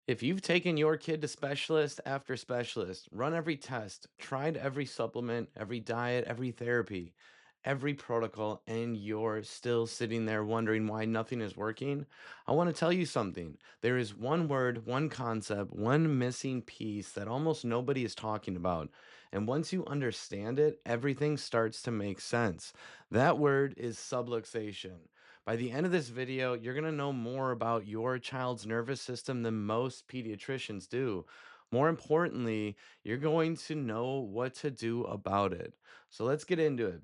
If you've taken your kid to specialist after specialist, run every test, tried every supplement, every diet, every therapy, every protocol, and you're still sitting there wondering why nothing is working, I want to tell you something. There is one word, one concept, one missing piece that almost nobody is talking about. And once you understand it, everything starts to make sense. That word is subluxation. By the end of this video, you're going to know more about your child's nervous system than most pediatricians do. More importantly, you're going to know what to do about it. So let's get into it.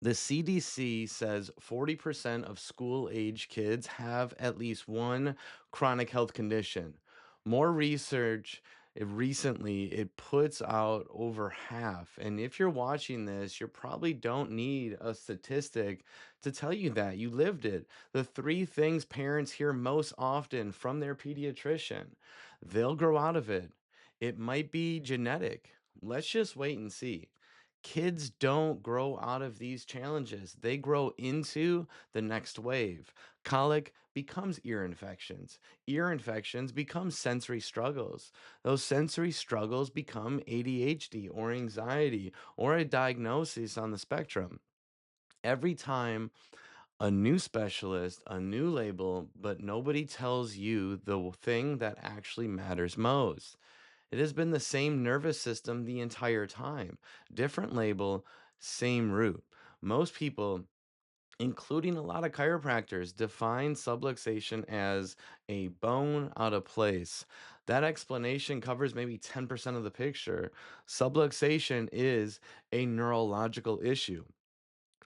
The CDC says 40% of school age kids have at least one chronic health condition. More research recently it puts out over half. And if you're watching this, you probably don't need a statistic to tell you that. You lived it. The three things parents hear most often from their pediatrician, they'll grow out of it. It might be genetic. Let's just wait and see. Kids don't grow out of these challenges. They grow into the next wave. Colic becomes ear infections. Ear infections become sensory struggles. Those sensory struggles become ADHD or anxiety or a diagnosis on the spectrum. Every time a new specialist, a new label, but nobody tells you the thing that actually matters most. It has been the same nervous system the entire time. Different label, same root. Most people, including a lot of chiropractors, define subluxation as a bone out of place. That explanation covers maybe 10% of the picture. Subluxation is a neurological issue.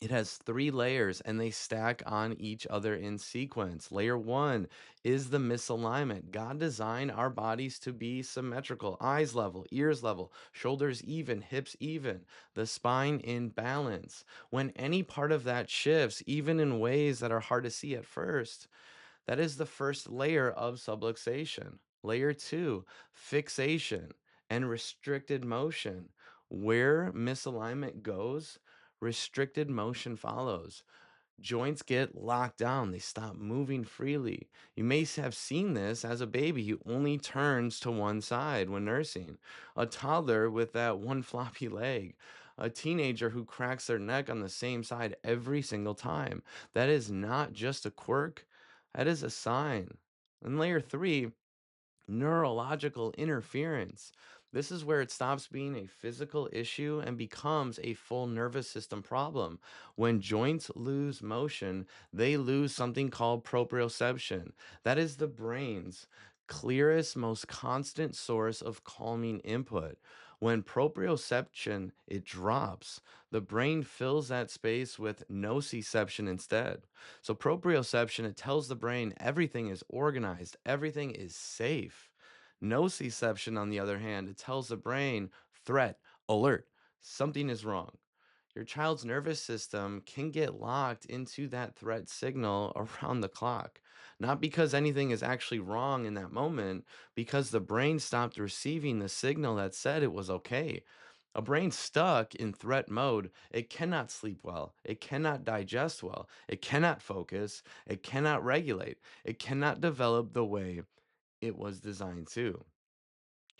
It has three layers and they stack on each other in sequence. Layer one is the misalignment. God designed our bodies to be symmetrical, eyes level, ears level, shoulders even, hips even, the spine in balance. When any part of that shifts, even in ways that are hard to see at first, that is the first layer of subluxation. Layer two, fixation and restricted motion. Where misalignment goes, restricted motion follows. Joints get locked down, they stop moving freely. You may have seen this as a baby who only turns to one side when nursing, a toddler with that one floppy leg, a teenager who cracks their neck on the same side every single time. That is not just a quirk, that is a sign. And layer three, neurological interference. This is where it stops being a physical issue and becomes a full nervous system problem. When joints lose motion, they lose something called proprioception. That is the brain's clearest, most constant source of calming input. When proprioception it drops, the brain fills that space with nociception instead. So proprioception, it tells the brain everything is organized, everything is safe. Nociception, on the other hand, it tells the brain threat, alert, something is wrong. Your child's nervous system can get locked into that threat signal around the clock. Not because anything is actually wrong in that moment, because the brain stopped receiving the signal that said it was okay. A brain stuck in threat mode, it cannot sleep well, it cannot digest well, it cannot focus, it cannot regulate, it cannot develop the way it was designed to.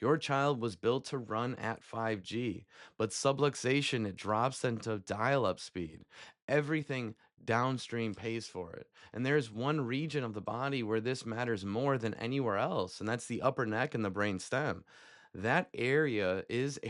Your child was built to run at 5G, but subluxation it drops into dial-up speed. Everything downstream pays for it. And there's one region of the body where this matters more than anywhere else, and that's the upper neck and the brain stem. That area is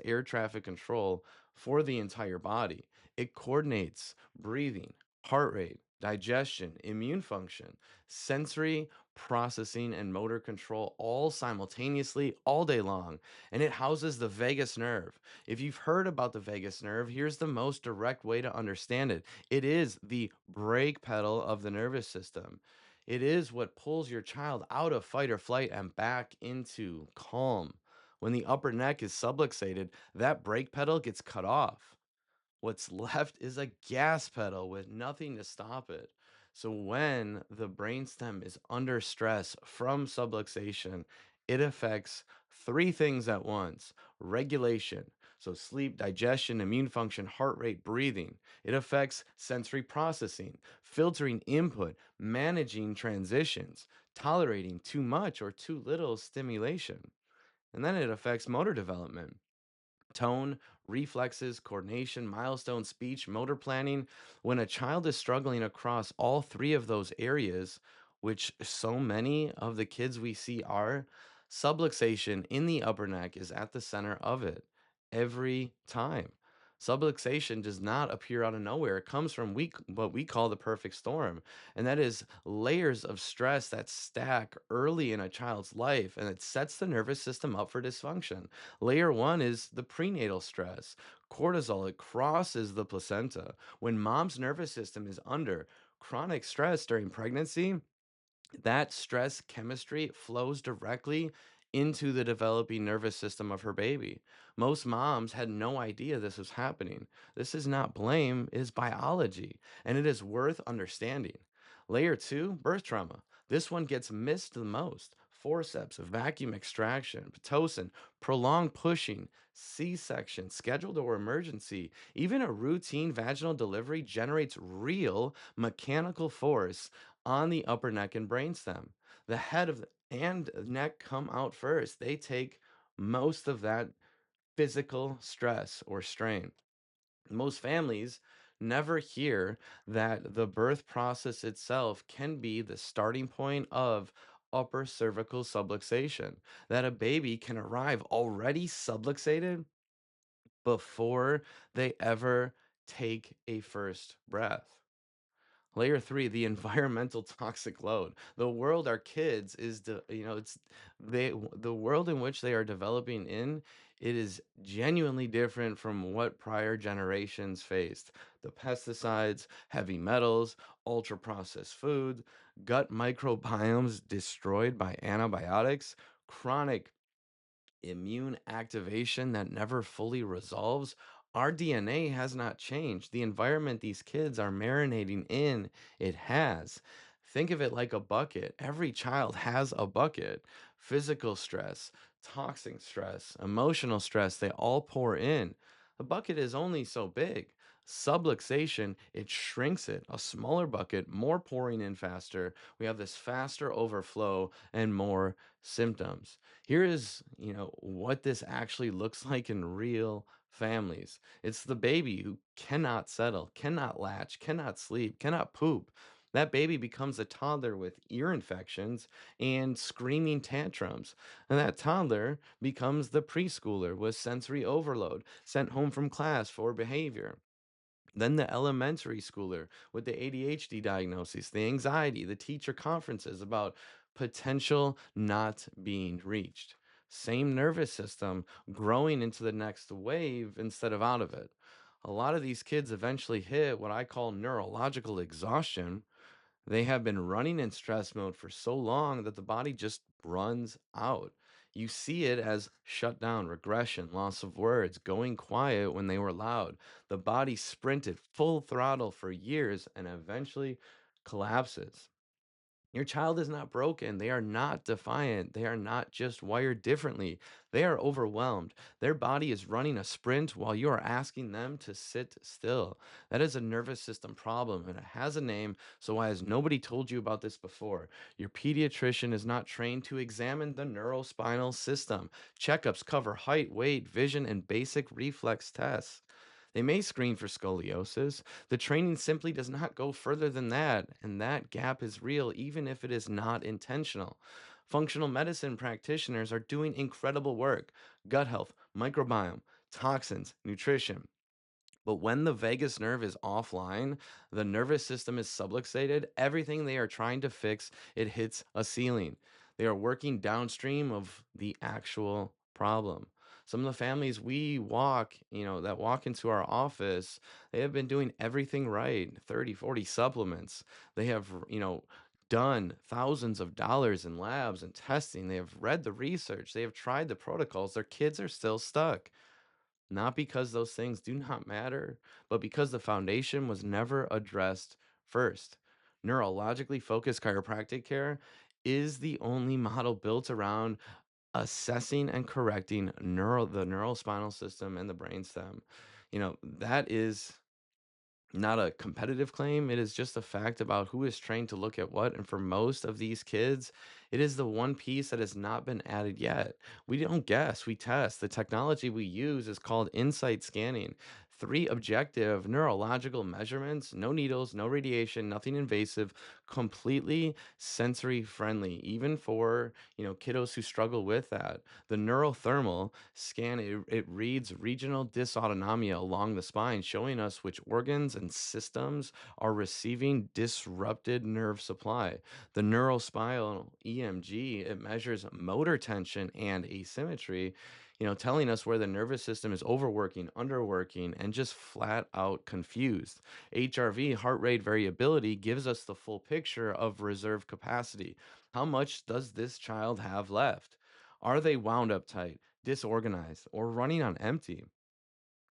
air traffic control for the entire body. It coordinates breathing, heart rate, digestion, immune function, sensory processing and motor control all simultaneously all day long, and it houses the vagus nerve. If you've heard about the vagus nerve, here's the most direct way to understand it. It is the brake pedal of the nervous system. It is what pulls your child out of fight or flight and back into calm. When the upper neck is subluxated, that brake pedal gets cut off. What's left is a gas pedal with nothing to stop it. So when the brainstem is under stress from subluxation, it affects three things at once: regulation. So, sleep, digestion, immune function, heart rate, breathing. It affects sensory processing, filtering input, managing transitions, tolerating too much or too little stimulation. And then it affects motor development, tone, reflexes, coordination, milestone, speech, motor planning. When a child is struggling across all three of those areas, which so many of the kids we see are, subluxation in the upper neck is at the center of it every time. Subluxation does not appear out of nowhere. It comes from what we call the perfect storm, and that is layers of stress that stack early in a child's life, and it sets the nervous system up for dysfunction. Layer one is the prenatal stress. Cortisol, it crosses the placenta. When mom's nervous system is under chronic stress during pregnancy, that stress chemistry flows directly into the developing nervous system of her baby. Most moms had no idea this was happening. This is not blame, it is biology, and it is worth understanding. Layer two, birth trauma. This one gets missed the most. Forceps, vacuum extraction, Pitocin, prolonged pushing, C section, scheduled or emergency. Even a routine vaginal delivery generates real mechanical force on the upper neck and brainstem. The head of the, and neck come out first. They take most of that physical stress or strain. Most families never hear that the birth process itself can be the starting point of upper cervical subluxation, that a baby can arrive already subluxated before they ever take a first breath. Layer three, the environmental toxic load. The world our kids is, it's the world in which they are developing in. It is genuinely different from what prior generations faced. The pesticides, heavy metals, ultra processed food, gut microbiomes destroyed by antibiotics, chronic immune activation that never fully resolves. Our DNA has not changed. The environment these kids are marinating in, it has. Think of it like a bucket. Every child has a bucket. Physical stress, toxic stress, emotional stress, they all pour in. The bucket is only so big. Subluxation, it shrinks it. A smaller bucket, more pouring in faster. We have this faster overflow and more symptoms. Here is, what this actually looks like in real families. It's the baby who cannot settle, cannot latch, cannot sleep, cannot poop. That baby becomes a toddler with ear infections and screaming tantrums. And that toddler becomes the preschooler with sensory overload, sent home from class for behavior. Then the elementary schooler with the ADHD diagnosis, the anxiety, the teacher conferences about potential not being reached. Same nervous system growing into the next wave instead of out of it. A lot of these kids eventually hit what I call neurological exhaustion. They have been running in stress mode for so long that the body just runs out. You see it as shutdown, regression, loss of words, going quiet when they were loud. The body sprinted full throttle for years and eventually collapses. Your child is not broken. They are not defiant. They are not just wired differently. They are overwhelmed. Their body is running a sprint while you are asking them to sit still. That is a nervous system problem and it has a name. So, why has nobody told you about this before? Your pediatrician is not trained to examine the neurospinal system. Checkups cover height, weight, vision, and basic reflex tests. They may screen for scoliosis. The training simply does not go further than that, and that gap is real even if it is not intentional. Functional medicine practitioners are doing incredible work: gut health, microbiome, toxins, nutrition. But when the vagus nerve is offline, the nervous system is subluxated, everything they are trying to fix, it hits a ceiling. They are working downstream of the actual problem. Some of the families we walk, that walk into our office, they have been doing everything right, 30, 40 supplements. They have, done thousands of dollars in labs and testing. They have read the research. They have tried the protocols. Their kids are still stuck. Not because those things do not matter, but because the foundation was never addressed first. Neurologically focused chiropractic care is the only model built around assessing and correcting the neural spinal system and the brainstem. That is not a competitive claim. It is just a fact about who is trained to look at what. And for most of these kids, it is the one piece that has not been added yet. We don't guess, we test. The technology we use is called insight scanning. Three objective neurological measurements, no needles, no radiation, nothing invasive, completely sensory friendly, even for kiddos who struggle with that. The neurothermal scan, it reads regional dysautonomia along the spine, showing us which organs and systems are receiving disrupted nerve supply. The neurospinal EMG, it measures motor tension and asymmetry, telling us where the nervous system is overworking, underworking, and just flat out confused. HRV, heart rate variability, gives us the full picture of reserve capacity. How much does this child have left? Are they wound up tight, disorganized, or running on empty?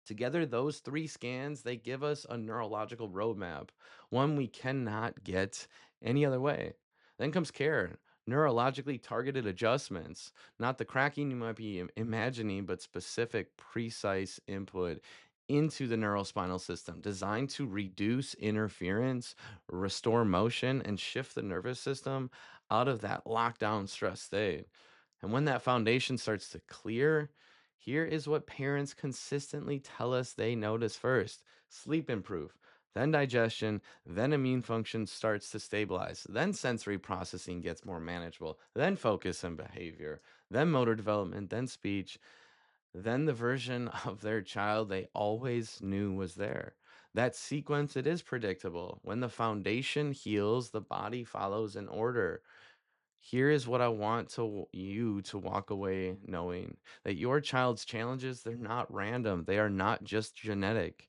Together, those three scans, they give us a neurological roadmap, one we cannot get any other way. Then comes care, neurologically targeted adjustments, not the cracking you might be imagining, but specific, precise input into the neurospinal system, designed to reduce interference, restore motion, and shift the nervous system out of that lockdown stress state. And when that foundation starts to clear, here is what parents consistently tell us they notice first: sleep improve, then digestion, then immune function starts to stabilize, then sensory processing gets more manageable, then focus and behavior, then motor development, then speech, then the version of their child they always knew was there. That sequence, it is predictable. When the foundation heals, the body follows in order. Here is what I want you to walk away knowing: that your child's challenges, they're not random. They are not just genetic.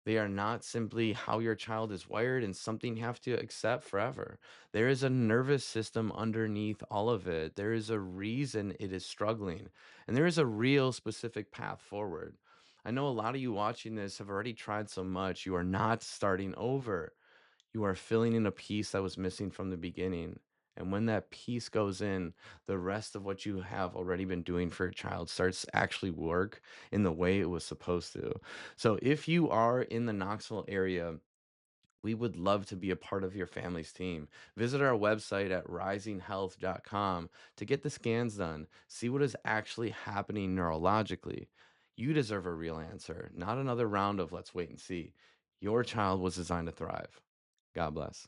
They are not simply how your child is wired and something you have to accept forever. There is a nervous system underneath all of it. There is a reason it is struggling, and there is a real specific path forward. I know a lot of you watching this have already tried so much. You are not starting over. You are filling in a piece that was missing from the beginning. And when that piece goes in, the rest of what you have already been doing for your child starts to actually work in the way it was supposed to. So if you are in the Knoxville area, we would love to be a part of your family's team. Visit our website at risinghealth.com to get the scans done. See what is actually happening neurologically. You deserve a real answer, not another round of let's wait and see. Your child was designed to thrive. God bless.